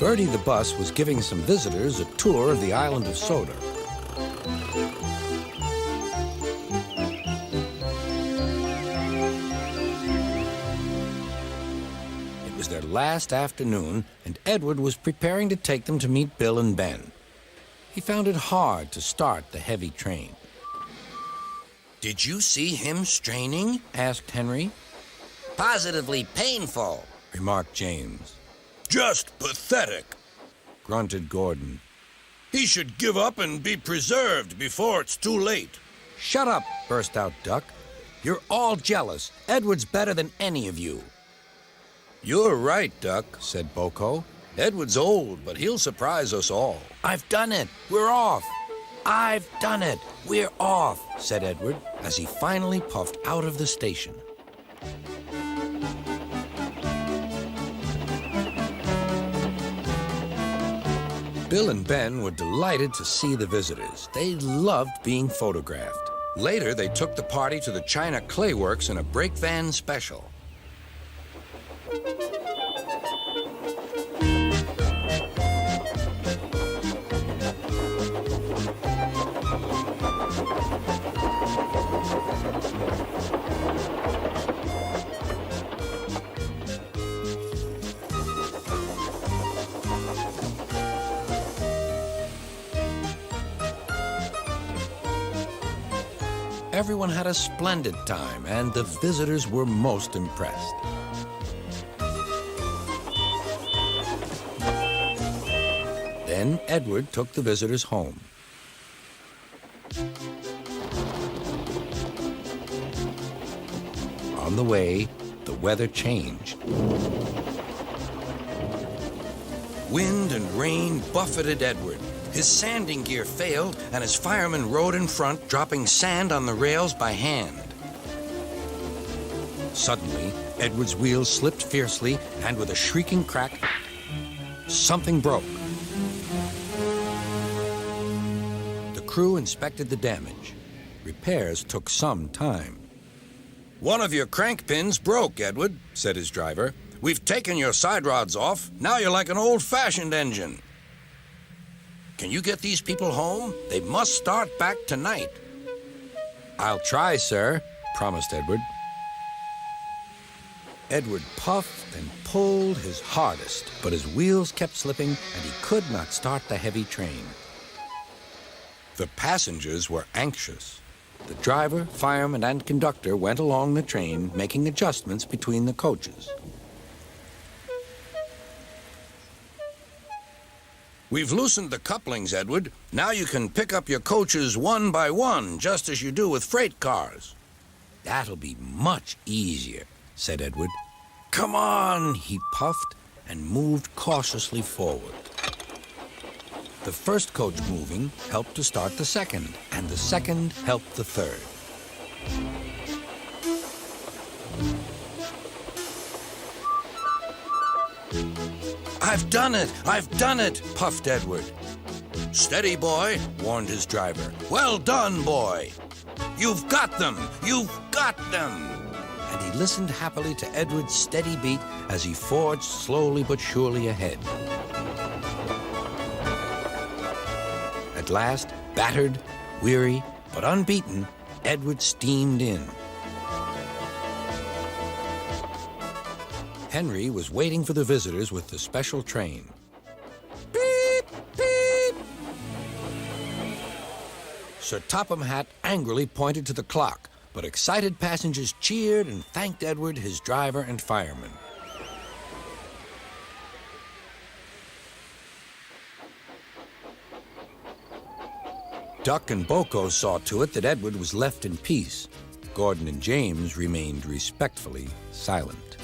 Bertie the bus was giving some visitors a tour of the island of Soda. It was their last afternoon, and Edward was preparing to take them to meet Bill and Ben. He found it hard to start the heavy train. Did you see him straining? Asked Henry. Positively painful, Remarked James. Just pathetic, Grunted Gordon. He should give up and be preserved before it's too late. Shut up, burst out Duck. You're all jealous. Edward's better than any of you. You're right, Duck, said Boko. Edward's old, but he'll surprise us all. I've done it. We're off. I've done it. We're off, said Edward as he finally puffed out of the station. Bill and Ben were delighted to see the visitors. They loved being photographed. Later, they took the party to the China Clay Works in a brake van special. Everyone had a splendid time, and the visitors were most impressed. Then Edward took the visitors home. On the way, the weather changed. Wind and rain buffeted Edward. His sanding gear failed, and his fireman rode in front, dropping sand on the rails by hand. Suddenly, Edward's wheels slipped fiercely, and with a shrieking crack, something broke. The crew inspected the damage. Repairs took some time. One of your crank pins broke, Edward, said his driver. We've taken your side rods off. Now you're like an old-fashioned engine. Can you get these people home? They must start back tonight. I'll try, sir, promised Edward. Edward puffed and pulled his hardest, but his wheels kept slipping and he could not start the heavy train. The passengers were anxious. The driver, fireman, and conductor went along the train, making adjustments between the coaches. We've loosened the couplings, Edward. Now you can pick up your coaches one by one, just as you do with freight cars. That'll be much easier, said Edward. Come on, he puffed and moved cautiously forward. The first coach moving helped to start the second, and the second helped the third. I've done it! I've done it! Puffed Edward. Steady, boy, warned his driver. Well done, boy! You've got them! You've got them! And he listened happily to Edward's steady beat as he forged slowly but surely ahead. At last, battered, weary, but unbeaten, Edward steamed in. Henry was waiting for the visitors with the special train. Beep, beep. Sir Topham Hatt angrily pointed to the clock, but excited passengers cheered and thanked Edward, his driver, and fireman. Duck and Boko saw to it that Edward was left in peace. Gordon and James remained respectfully silent.